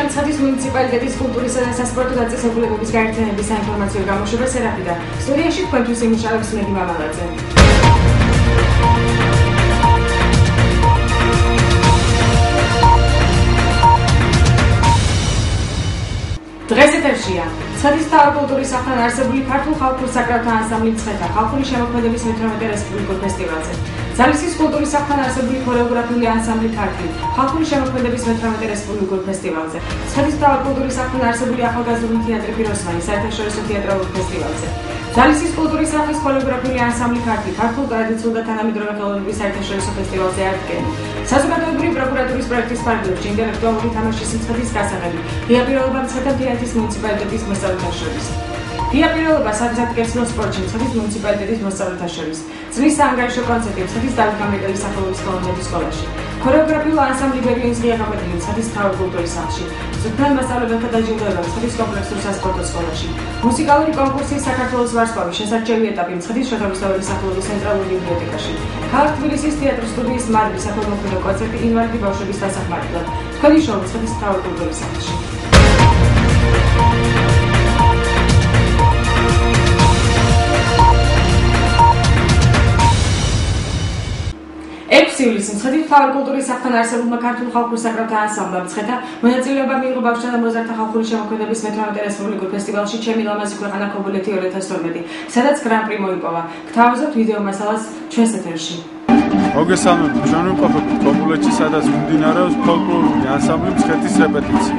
მცხეთის მუნიციპალიტეტის კულტურისა და სასპორტო დაწესებულებების გაერთიანების საინფორმაციო გამოშვება სერაფიდა. სტუდიაში თქვენთვის იმუშავებს მედი მამალაძე. დღეს ეთერშია მცხეთის მთავარ კულტურის სახლთან არსებული ქართულ ხალხურ საკრავთა ანსამბლი მცხეთა ხალხური შემოქმედების მე-18 რესპუბლიკურ ფესტივალზე. ძალისის კულტურის სახლთან არსებული ქორეოგრაფიული ანსამბლი ქართლი ხალხური შემოქმედების მე-18 რესპუბლიკურ ფესტივალზე. მცხეთის მთავარ კულტურის სახლთან არსებული ახალგაზრდული თეატრი პიროსმანი საერთაშორისო თეატრალურ ფესტივალზე. ძალისის კულტურის სახლის ქორეოგრაფიული ანსამბლი ქართლი ქართულ ტრადიციულ და თანამედროვე ხელოვნების საერთაშორისო ფესტივალზე აღდგენა. საზოგადოებრივი პროკურატურის პროექტის ფარგლებში ინტელექტუალური თამაშის მცხეთის გასაღები. დიაპირელობა მცხეთა თეატრის მუნიციპალიტეტის მოსწავლეთა შორის. დიაპირელობა საგზაფხულო სპორტში მცხეთის მუნიციპალიტეტის მოსწავლეთა შორის. წლის საანგარიშო კონცერტი მცხეთის დავით გამრიელის სახელობის ხელოვნების სკოლაში. ქორეოგრაფიულ ანსამბლი ბერლინს ღიაღამეთილი მცხეთის მთავარ კულტურის სახლში. სუფრან მასწავლებელთა დაჯილდოება მცხეთის კომპლექსურ სასპორტო სკოლაში. მუსიკალური კონკურსის საქართველოს ვარსკვლავის შესარჩევი ეტაპი მცხეთის შოთარუსთაველის სახელობის ცენტრალურ ბიბლიოთეკაში. ქალაქ თბილისის თეატრის სტუდიის მარდი საქველმოქმედო კონცერტი ინვალიდი ბავშვების დასახმარებლად. თქვენი შოუ მცხეთის მთავარ კულტურის სახლში. ივლისს მცხეთის მთავარ კულტურის სახლთან არსებულმა ქართულ ხალხურ საკრავთა ანსამბლმა მცხეთა მონაწილეობა მიიღო ბავშვთა და მოზარდთა ხალხური შემოქმედების მე-18 რესპუბლიკურ ფესტივალში ჩემი ლამაზი ქვეყანა ქობულეთი 2012, სადაც გრან-პრი მოიპოვა. გთავაზობთ ვიდეო მასალას ჩვენს ეთერში. მოგესალმებით, ჩვენ ვიმყოფებით ქობულეთში, სადაც მიმდინარეობს ფოლკლორული ანსამბლი მცხეთის რეპეტიცია.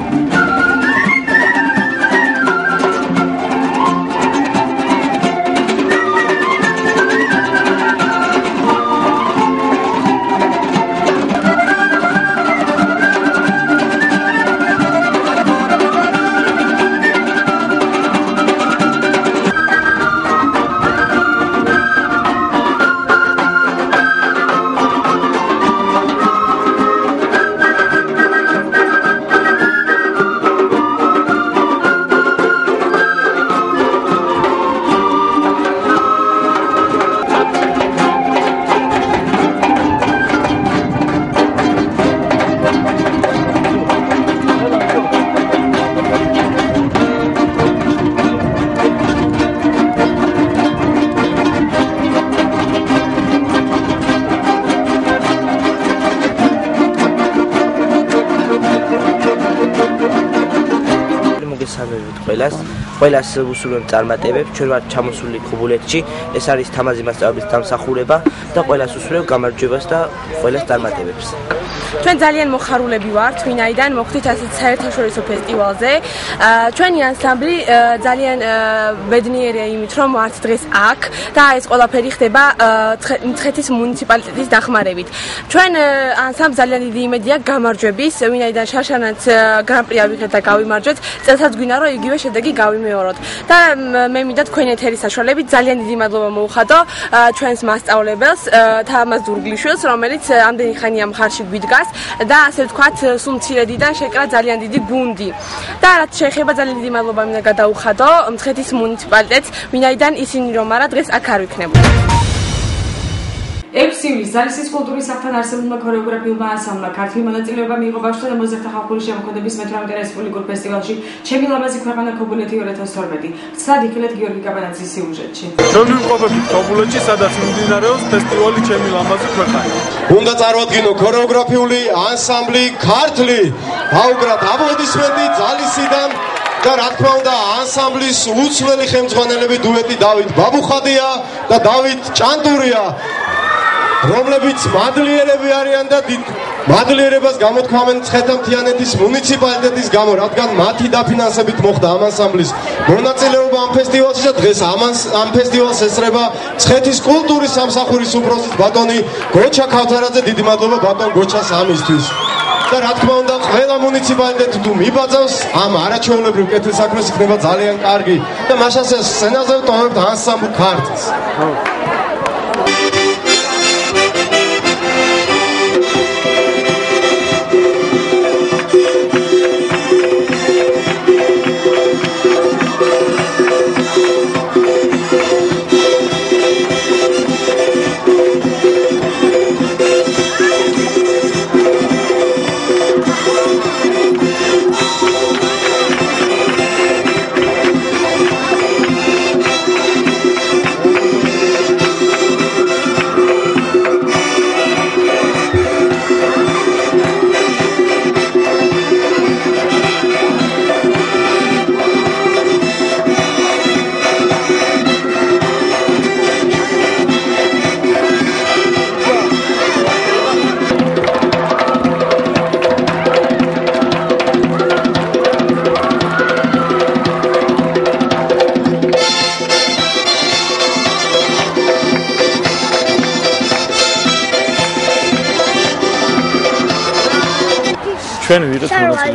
ყველას უსურვებ წარმატებებს, ჩვენ ვართ ჩამოსული ქობულეთში, ეს არის თამაზი მასწავლებლის დამსახურება და ყველას უსურვებ გამარჯვებას და ყველას წარმატებებს. ჩვენ ძალიან მოხარულები ვართ, ვინაიდან მოხვდით ასეთ საერთაშორისო ფესტივალზე. ჩვენი ანსამბლი ძალიან ბედნიერია იმით, რომ ვართ დღეს აქ და ეს ყველაფერი ხდება მცხეთის მუნიციპალიტეტის დახმარებით. ჩვენ ანსამბლს ძალიან დიდი იმედი აქვს გამარჯვების, ვინაიდან შარშანაც გრან-პრი ავიღეთ და გავიმარჯვეთ, წელსაც გვინდა რომ იგივე შედეგი გავიმეოროთ. და მე მინდა თქვენი ეთერის საშუალებით ძალიან დიდი მადლობა მოუხადო ჩვენს მასწავლებელს თამაზ დურგლიშვილს, რომელიც ამდენი ხანია მხარში გვიდგას და ასე ვთქვათ, სულ მცირედიდან შეკრა ძალიან დიდი გუნდი. და რაც შეეხება ძალიან დიდი მადლობა მინდა გადაუხადო მცხეთის მუნიციპალიტეტს, ვინაიდან ისინი რომ არა დღეს აქ არ ვიქნებოდნენ. 6 ივლისს ძალისის კულტურის სახლთან არსებულმა ქორეოგრაფიულმა ანსამბლმა ქართლი მონაწილეობა მიიღო ბავშვთა და მოზარდთა ხალხური შემოქმედების მე-18 რესპუბლიკურ ფესტივალში ჩემი ლამაზი ქვეყანა ქობულეთი 2012. ცად იხილეთ გიორგი კაბანაძის სიუჟეტში. ჩვენ ვიმყოფებით ქობულეთში, სადაც მიმდინარეობს ფესტივალი ჩემი ლამაზი ქვეყანა. უნდა წარვადგინო ქორეოგრაფიული ანსამბლი ქართლი. დაუგრათ აპლოდისმენტი ძალისიდან და რა თქმა უნდა ანსამბლის უცვლელი ხელმძღვანელები დუეტი დავით ბაბუხადია და დავით ჭანდურია, რომლებიც მადლიერები არიან და მადლიერებას გამოთქვამენ მცხეთა მთიანეთის მუნიციპალიტეტის გამო, რადგან მათი დაფინანსებით მოხდა ამ ანსამბლის მონაწილეობა ამ ფესტივალში და დღეს ამ ფესტივალს ესწრება მცხეთის კულტურის სამსახურის უფროსი ბატონი გოჩა ქავთარაძე. დიდი მადლობა ბატონ გოჩას ამისთვის. და რა თქმა უნდა ყველა მუნიციპალიტეტი თუ მიბაძავს ამ არაჩვეულებრივ კეთილსაქმეს იქნება ძალიან კარგი და მაშას სცენაზე ვტოვებთ ანსამბლ ქართლს.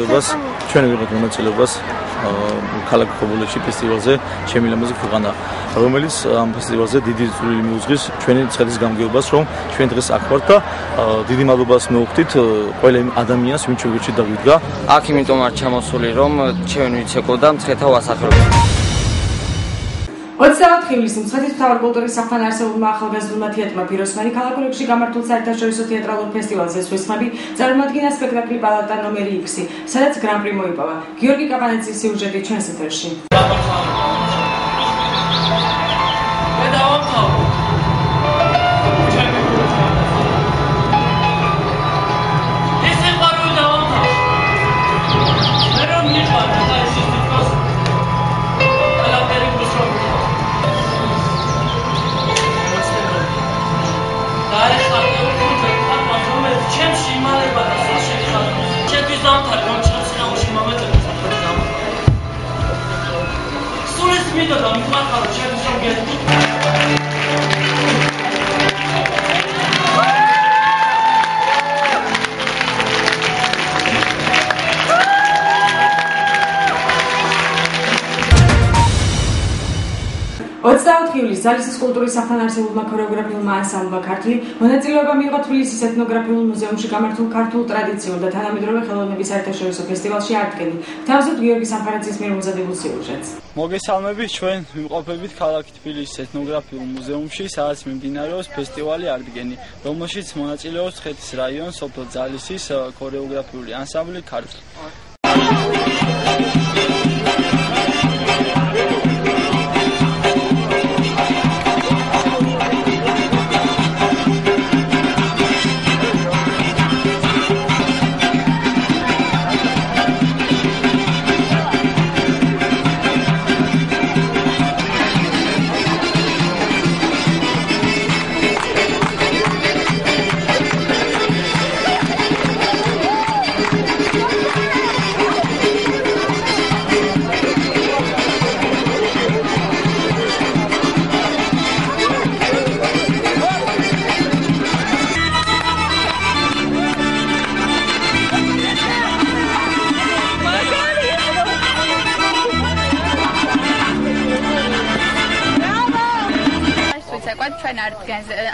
მონაწილეობას. ჩვენ ვიღებთ მონაწილეობას ქალაქ ხობულეთში ფესტივალზე ჩემი ლამაზი ქვეყანა, რომელიც ამ ფესტივალზე დიდი წვლილი მიუძღვის ჩვენი ცხედის გამგეობას, რომ ჩვენ დღეს აქ ვართ და დიდი მადლობას მოვხდით ყველა იმ ადამიანს, ვინც ჩვენში დაგვიდგა. აქ იმიტომ არ ჩამოსული, რომ ჩვენ ვიცეკო და მცხეთა ვასახლებო. 24 ივლისს მცხეთის მთავარ კულტურის სახლთან არსებულმა ახალგაზრდულმა თეატრმა „ფიროსმანი“ ქალაქურებში გამართულ საერთაშორისო თეატრალურ ფესტივალზე „სვისხმები“ წარმოადგინა სპექტაკლი „პალატა ნომერი X“, სადაც გრან-პრი მოიპოვა. გიორგი კაპანეძის სიუჟეტი ჩვენს ეთერში. ივლისს ძალისის კულტურის სახლთან არსებულმა ქორეოგრაფიულმა ანსამბლმა „ქართლი“ მონაწილეობა მიიღო თბილისის ეთნოგრაფიულ მუზეუმში გამართულ ქართულ ტრადიციულ და თანამედროვე ხელოვნების საერთაშორისო ფესტივალში „არტგენი“. თავზედ გიორგი სამხარაძის მიერ მომზადებულ სიუჟეტს. მოგესალმებით, ჩვენ ვიმყოფებით ქალაქ თბილისის ეთნოგრაფიულ მუზეუმში, სადაც მიმდინარეობს ფესტივალი „არტგენი“, რომელშიც მონაწილეობს მცხეთის რაიონის სოფელ ძალისის ქორეოგრაფიული ანსამბლი „ქართლი“.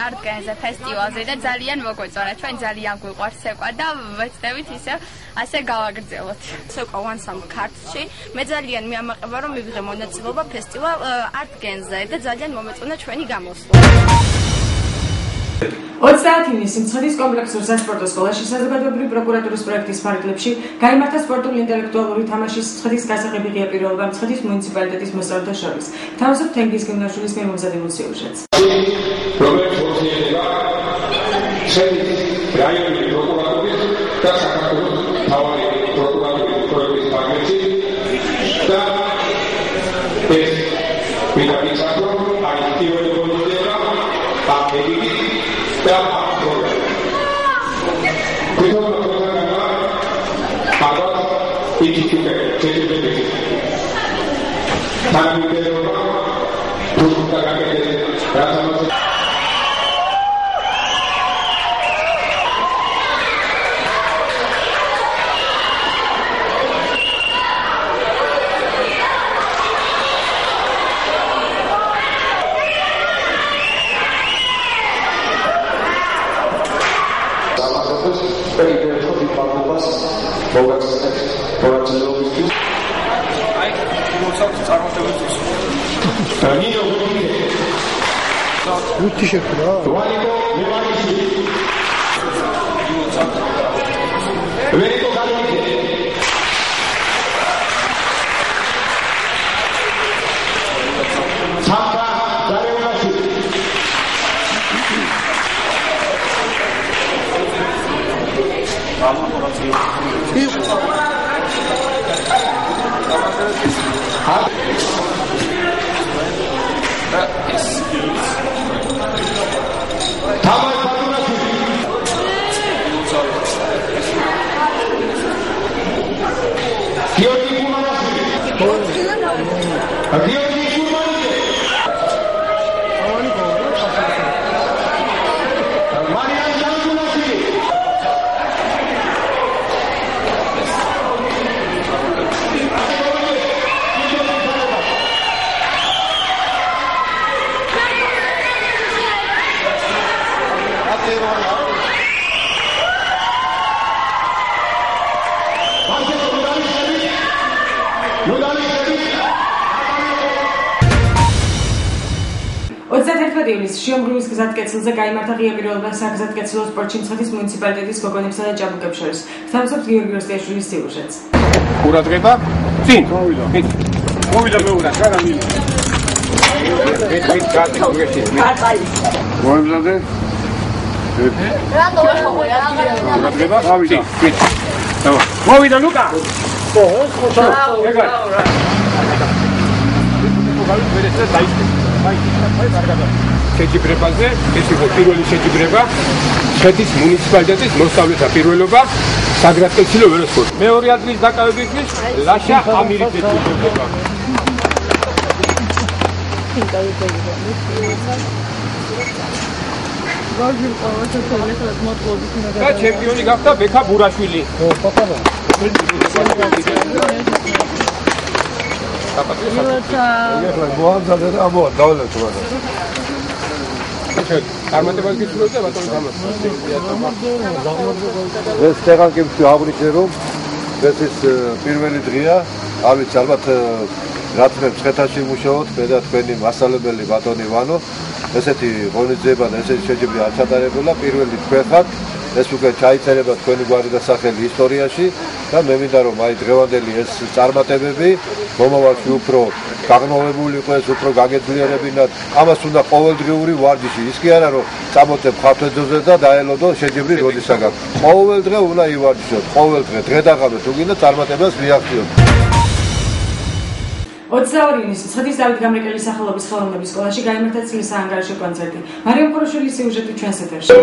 არტგენზე ფესტივალზე და ძალიან მოგვეწონა. ჩვენ ძალიან გვიყვარს ცეკვა და ვეცდებით ასე გავაგრძელოთ. ცეკვა ანსამბლ ქართლში. მე ძალიან მიამაყება რომ მივიღე მონაწილეობა ფესტივალ არტგენზე და ძალიან მომეწონა ჩვენი გამოსვლა. 30 ივნისს მცხეთის კომპლექსურ სასპორტო სკოლაში საზოგადოებრივი პროკურატურის პროექტის ფარგლებში გაიმართა სპორტული ინტელექტუალური თამაშის მცხეთის გასაღები ღია პიროვნება მცხეთის მუნიციპალიტეტის მოსწავლეთა შორის. თავზედ თენგიზ გიმნაშვილის მიერ მომზადებულ სიუჟეტს. რომელიც მოხდება მცხეთის რაიონის პროკურატურის და საქართველოს მთავარი პროკურატურის პროექტის ფარგლებში და ეს ვიდაიცადო აი პირველი მონდირება აფეგი და პროგრამა. ქუთაჰ პროგრამა აბა ინსტიტუტი ცეთებები. თანამედროვე თურქაგაკეთე რასამაც Utti şekura. 11 ივლისს შიომღვიმის გზატკეცილზე გაიმართა ღია პიროვნება საგზატკეცილო სპორტში მცხეთის მუნიციპალიტეტის გოგონებსა და ჭაბუკებს შორის. გთავაზობთ გიორგი როსტიაშვილის სიუჟეტს. ყურადღება, წინ. მოვიდა მეურა, რა მილი. მოემზადე? ყურადღება, წინ. მოვიდა ლუკა. შეჯიბრებაზე ეს იყო პირველი შეჯიბრება შედის მუნიციპალიტეტის მოსწავლეთა პირველობა საგზატკეცილო ველოსპორტი. მეორე ადგილის დაკავებისთვის ლაშა ამირიძე შეჯიბრება. და ჩემპიონი გახდა ბექა ბურაშვილი. ეს ტექნიკებში აღვნიშნე რომ ეს ის პირველი დღეა, ავით ალბათ რაც მე მცხეთაში მუშაობთ, მე და თქვენი მასწავლებელი ბატონი ვანო, ესეთი ღონისძიება და ესეთი შეჯიბრი არ ჩატარებულა, პირველი თქვენ ხართ, ეს უკვე ჩაიწერება თქვენი გვარი და სახელი ისტორიაში და მე მინდა რომ აი დღევანდელი ეს წარმატებები მომავალში უფრო გაღრმავებული იყოს, უფრო გაგეძლიერებინათ. ამას უნდა ყოველდღიური ვარჯიში. ის კი არა რომ წამოწებ ხავთეძოზე და დაელოდო შეჯიბრი როდისაგან. ყოველ დღე უნდა ივარჯიშოთ, ყოველ დღე დაღამეთ, თუ გინდა წარმატებას მიაღწიოთ. 22 ივნისს მცხეთის დავით გამრეკელის სახელობის ხელოვნების სკოლაში გაიმართა წლის საანგარიშო კონცერტი. მარიამ ყურაშვილის სიუჟეტი ჩვენს ეთერში.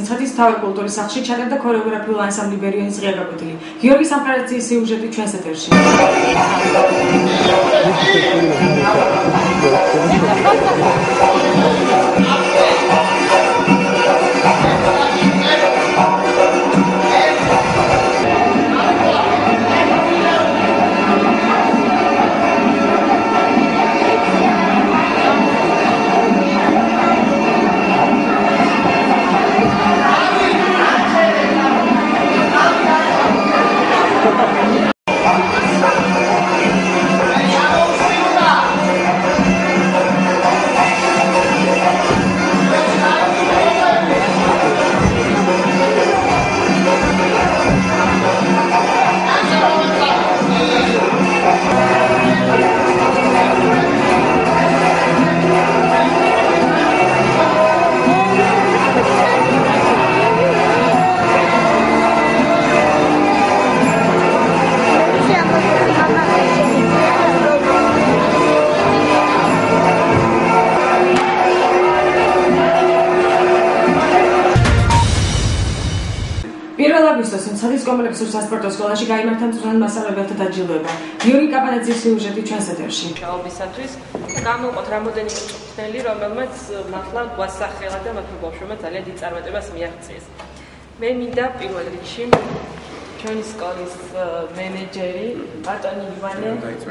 მცხეთის თავი კულტურის სახლში ჩატარდა ქორეოგრაფიული ანსამბლი ბერიონის ღია გაკვეთილი. გიორგი სამხარაძის სიუჟეტი ჩვენს ეთერში. მცხეთის კომპლექსურ სასპორტო სკოლაში გაიმართა მწვრთნელ მასწავლებელთა დაჯილდოება. გიორგი კაპანაძის სიუჟეტი ჩვენს ეთერში. მუშაობისათვის გამოვყოთ რამოდენიმე მწვრთნელი, რომელმაც მართლა გვასახელა და მათ ბავშვებმა ძალიან დიდ წარმატებას მიაღწიეს. მე მინდა პირველ რიგში ჩვენი სკოლის მენეჯერი ბატონი ივანე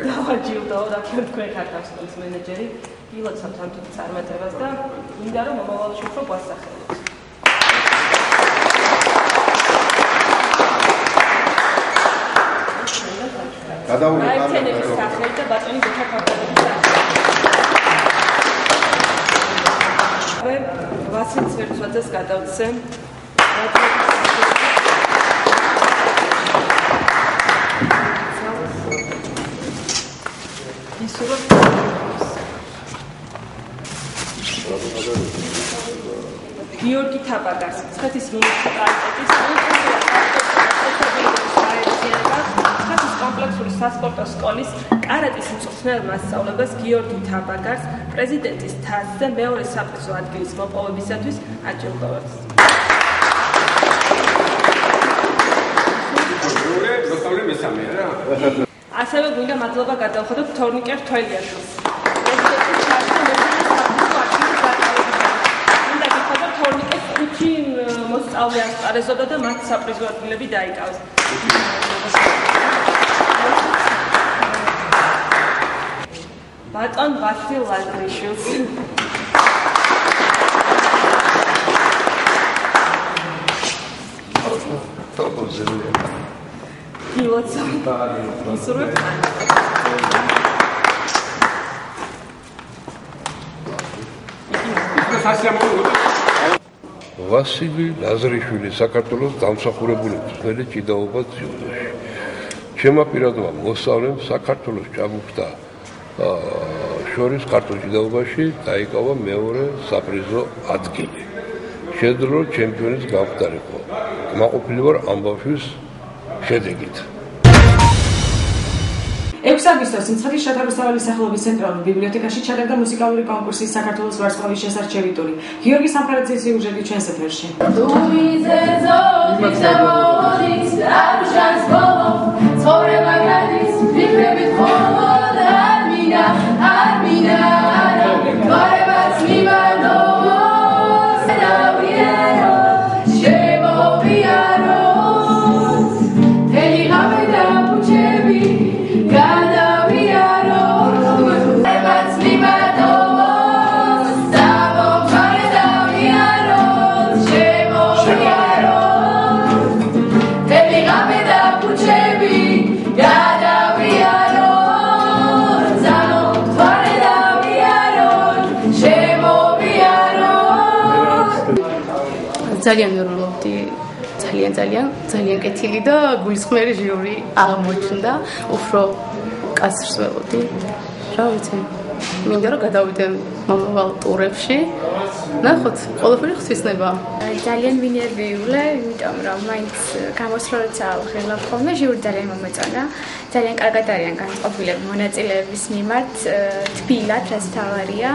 დავაჯილდოო და თქვენ ხართ ამ სკოლის მენეჯერი. ილოცავთ ამ დიდ წარმატებას და მინდა რომ მომავალში უფრო გვასახელოთ. გადაუნებების სახელი და ბატონი გოთა ქართულების სახელი. მე ვასილ ცვერცვაძეს გადავცე. ისურვებ თაბაგარს, მცხეთის მუნიციპალიტეტის კომპლექსური სასპორტო სკოლის კარატის მწვრთნელ მასწავლებლას გიორგი თაბაგარს პრეზიდენტის თასზე მეორე საპრიზო ადგილის მოპოვებისათვის აჯილდოვებს. ასევე გვინდა მადლობა გადავხადოთ თორნიკე რთველიაშვილს. პრეზიდენტის თასზე უნდა გიხადოთ თორნიკეს 5 მოსწავლე ასპარეზობდა და მათ საპრიზო ადგილები დაიკავეს. ბატონ ვასილ ლაზრიშვილს. ვასილი ლაზრიშვილი საქართველოს დამსახურებული მწვრთნელი ჭიდაობა ძიუდოში. ჩემმა პირადმა მოსწავლემ საქართველოს ჭაბუკთა შორის ქართულ ჭიდაობაში დაიკავა მეორე საპრიზო ადგილი. შეძლო ჩემპიონის გამხდარიყო. მაყოფილი ვარ ამ ბავშვის შედეგით. 6 აგვისტოს მცხეთის შათარუსთაველის სახელობის ცენტრალურ ბიბლიოთეკაში ჩატარდა მუსიკალური კონკურსის საქართველოს ვარსკვლავის შესარჩევი ტური. გიორგი სამხარაძის სიუჟეტი ჩვენს ეთერში. ძალიან ვირულობდი ძალიან კეთილი და გულისხმიერი ჟიური აღმოჩნდა. უფრო კაცრს ველოდი. რა ვიცი. მინდა რომ გადავიდე მომავალ ტურებში. ნახოთ, ყველაფერი ხსისნება. ძალიან მინერვიულე, იმიტომ რომ მაინც გამოსვლელიცაა ხელა ხოლმე ჟიური ძალიან მომეწონა. ძალიან კარგად არიან განწყობილები მონაწილეების მიმართ, თბილად, რაც თავარია.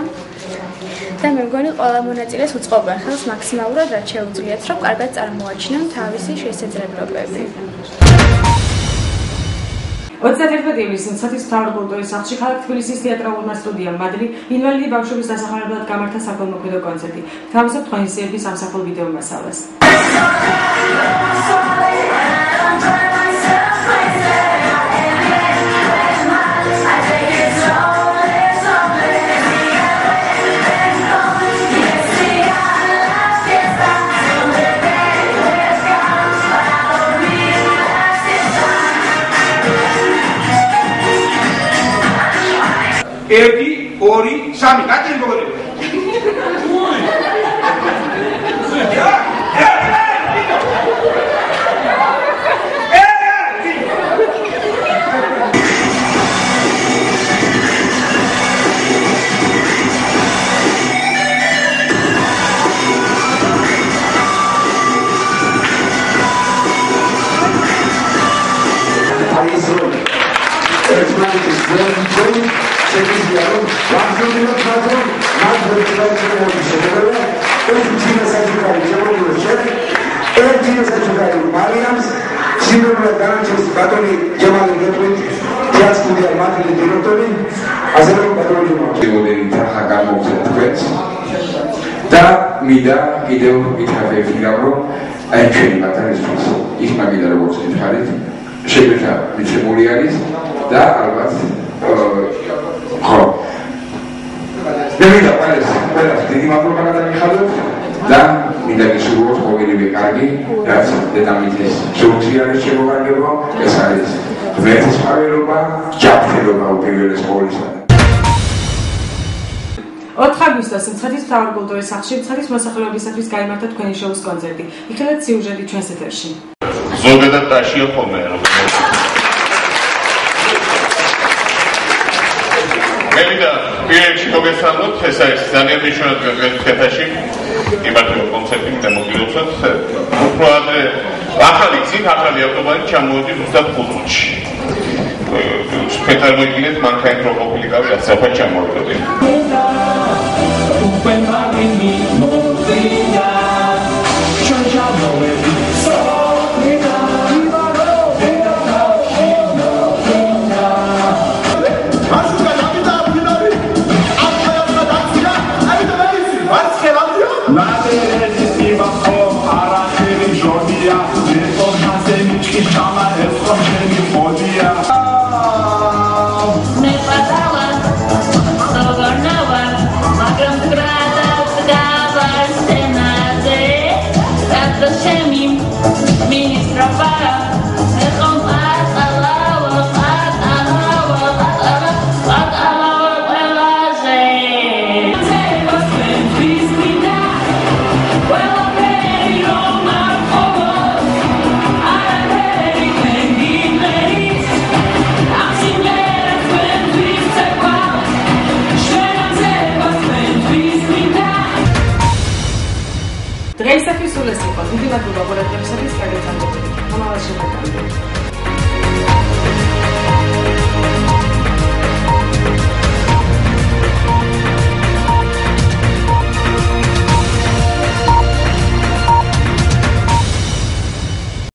და მე მგონი ყველა მონაწილეს უწყობენ ხელს მაქსიმალურად, რაც შეუძლიათ, რომ კარგად წარმოაჩინონ თავისი შესაძლებლობები. 31 ივლისს მცხეთის მთავარ კულტურის სახლში ქალაქ თბილისის თეატრალურმა სტუდიამ მადლი ინვალიდი ბავშვების დასახმარებლად გამართა საქველმოქმედო კონცერტი. თავისუფლ ღონისძიების ამსახველ ვიდეო მასალას. ერთი, ორი, სამი, კაცები მოგონება. და მინდა კიდევ ითხრა რომ ჩვენი მათარისთვის ის მაგიდა როგორც ითხარით შეგვეთა მიცემული არის და ალბათ ხო მე მინდა ყველას დიდი მადლობა გადამიხადოთ და მინდა გისურვოთ ყოველივე კარგი რაც დედამიწის ზურგში არის შემოვარგებო ეს არის ღმერთის ფარველობა ჯანმრთელობა უპირველეს ყოვლისა 4 აგვისტოს მცხეთის მთავარ კულტურის სახლში მცხეთის მოსახლეობისათვის გაიმართა თქვენი შოუს კონცერტი. იხილეთ სიუჟეტი ჩვენს ეთერში. ზოგადად ტაშია ხოლმე მე მინდა Pireci მოგესალმოთ, ეს არის ძალიან მნიშვნელოვანი დღეს თეთრში იმართება კონცერტი და მოგილოცოთ. უფრო ადრე ახალი გზით, ახალი ავტობანი ჩამოვიდი ზუსტად 5 წუთში. Spettermoigilет mancaen troppo complicati, la strada facciamo.